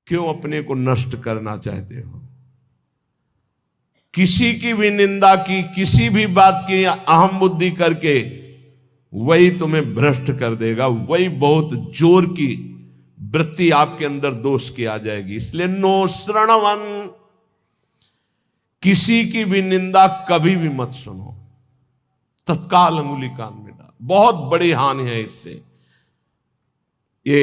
क्यों अपने को नष्ट करना चाहते हो? किसी की भी निंदा की, किसी भी बात की अहम बुद्धि करके वही तुम्हें भ्रष्ट कर देगा, वही बहुत जोर की वृत्ति आपके अंदर दोष की आ जाएगी। इसलिए नो श्रणवन, किसी की भी निंदा कभी भी मत सुनो, तत्काल अंगुली कान में डाल। बहुत बड़ी हानि है इससे। ये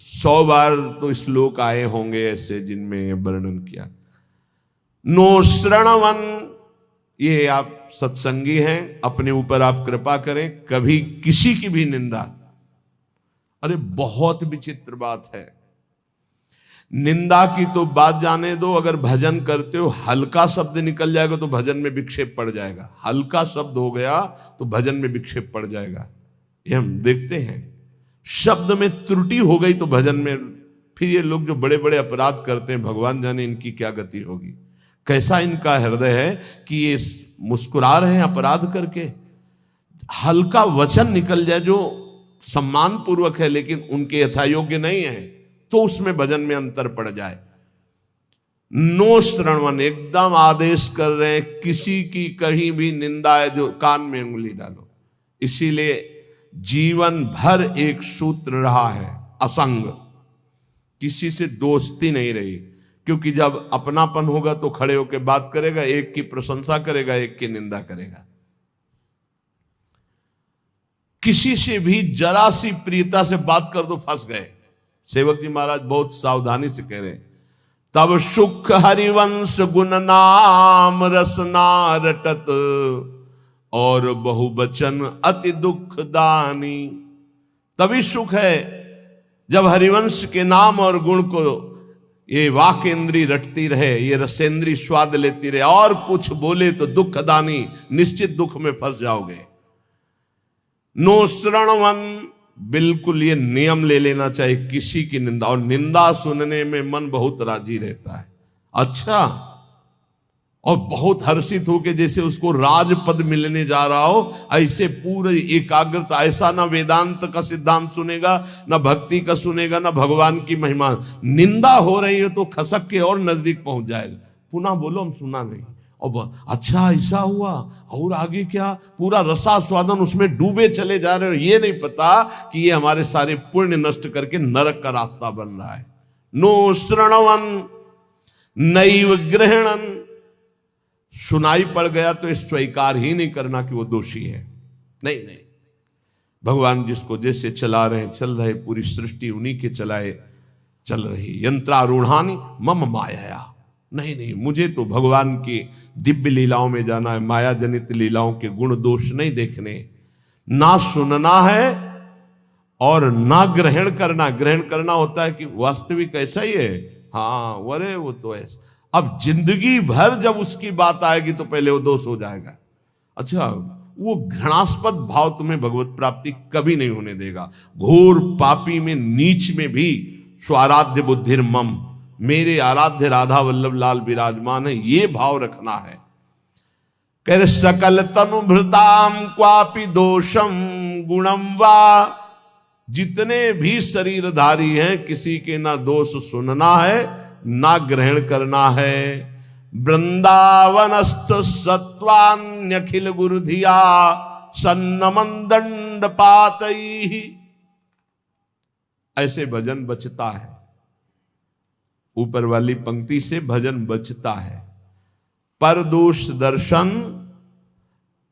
100 बार तो श्लोक आए होंगे ऐसे जिनमें ये वर्णन किया। नो श्रणवन, ये आप सत्संगी हैं, अपने ऊपर आप कृपा करें, कभी किसी की भी निंदा। अरे बहुत विचित्र बात है, निंदा की तो बात जाने दो, अगर भजन करते हो हल्का शब्द निकल जाएगा तो भजन में विक्षेप पड़ जाएगा, हल्का शब्द हो गया तो भजन में विक्षेप पड़ जाएगा। ये हम देखते हैं, शब्द में त्रुटि हो गई तो भजन में, फिर ये लोग जो बड़े बड़े अपराध करते हैं, भगवान जाने इनकी क्या गति होगी। कैसा इनका हृदय है कि ये मुस्कुरा रहे हैं अपराध करके, हल्का वचन निकल जाए जो सम्मान पूर्वक है लेकिन उनके यथायोग्य नहीं है, तो उसमें भजन में अंतर पड़ जाए। नो श्रणवन, एकदम आदेश कर रहे हैं, किसी की कहीं भी निंदा है जो कान में उंगली डालो। इसीलिए जीवन भर एक सूत्र रहा है, असंग, किसी से दोस्ती नहीं रही, क्योंकि जब अपनापन होगा तो खड़े होकर बात करेगा, एक की प्रशंसा करेगा, एक की निंदा करेगा। किसी से भी जरा सी प्रियता से बात कर दो फंस गए। सेवक जी महाराज बहुत सावधानी से कह रहे, तब सुख हरिवंश गुण नाम रसना रटत, और बहुवचन अति दुख दानी। तभी सुख है जब हरिवंश के नाम और गुण को ये वाक इंद्री रटती रहे, ये रसेंद्री स्वाद लेती रहे, और कुछ बोले तो दुख दानी, निश्चित दुख में फंस जाओगे। नो श्रणवन, बिल्कुल ये नियम ले लेना चाहिए, किसी की निंदा, और निंदा सुनने में मन बहुत राजी रहता है, अच्छा, और बहुत हर्षित होके जैसे उसको राजपद मिलने जा रहा हो, ऐसे पूरे एकाग्रता। ऐसा ना वेदांत का सिद्धांत सुनेगा, ना भक्ति का सुनेगा, ना भगवान की महिमा। निंदा हो रही है तो खसक के और नजदीक पहुंच जाएगा, पुनः बोलो हम सुना नहीं, और अच्छा ऐसा हुआ, और आगे क्या, पूरा रसास्वादन उसमें डूबे चले जा रहे हो, ये नहीं पता कि ये हमारे सारे पुण्य नष्ट करके नरक का रास्ता बन रहा है। नो श्रणवन नैव ग्रहणन, सुनाई पड़ गया तो स्वीकार ही नहीं करना कि वो दोषी है। नहीं नहीं, भगवान जिसको जैसे चला रहे चल रहे, पूरी सृष्टि उन्हीं के चलाए चल रही। यंत्रारूढ़ानी मम माया, नहीं नहीं, मुझे तो भगवान की दिव्य लीलाओं में जाना है, माया जनित लीलाओं के गुण दोष नहीं देखने, ना सुनना है और ना ग्रहण करना। ग्रहण करना होता है कि वास्तविक ऐसा ही है, हाँ वरे वो तो ऐसा। अब जिंदगी भर जब उसकी बात आएगी तो पहले वो दोष हो जाएगा। अच्छा, वो घृणास्पद भाव तुम्हें भगवत प्राप्ति कभी नहीं होने देगा। घोर पापी में, नीच में भी स्वाराध्य बुद्धिर मम, मेरे आराध्य राधा वल्लभ लाल विराजमान है, ये भाव रखना है। कह रहे सकल तनु भृताम क्वापि दोषम गुणम वा, जितने भी शरीरधारी हैं किसी के ना दोष सुनना है ना ग्रहण करना है। वृंदावनस्थ सत्वान्यखिल गुरुधिया सन्नमन दंड पातई, ऐसे भजन बचता है। ऊपर वाली पंक्ति से भजन बचता है। परदोष दर्शन,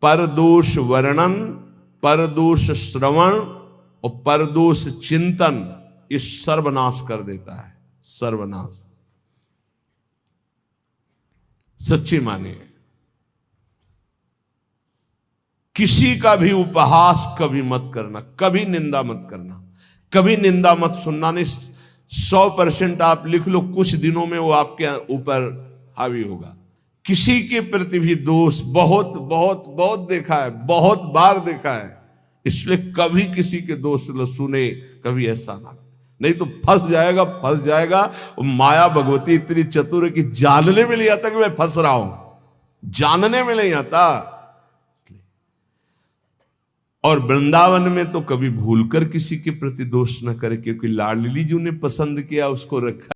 परदोष वर्णन, परदोष श्रवण और परदोष चिंतन, ये सर्वनाश कर देता है, सर्वनाश। सच्ची मानिए, किसी का भी उपहास कभी मत करना, कभी निंदा मत करना, कभी निंदा मत सुनना। नहीं, 100% आप लिख लो, कुछ दिनों में वो आपके ऊपर हावी होगा। किसी के प्रति भी दोष बहुत बहुत बहुत देखा है, बहुत बार देखा है, इसलिए कभी किसी के दोष न सुने, कभी ऐसा ना, नहीं तो फंस जाएगा, फंस जाएगा। माया भगवती इतनी चतुर है कि जानने में नहीं आता कि मैं फंस रहा हूं, जानने में नहीं आता। और वृंदावन में तो कभी भूलकर किसी के प्रति दोष न करे, क्योंकि लाडली जी ने पसंद किया, उसको रखा।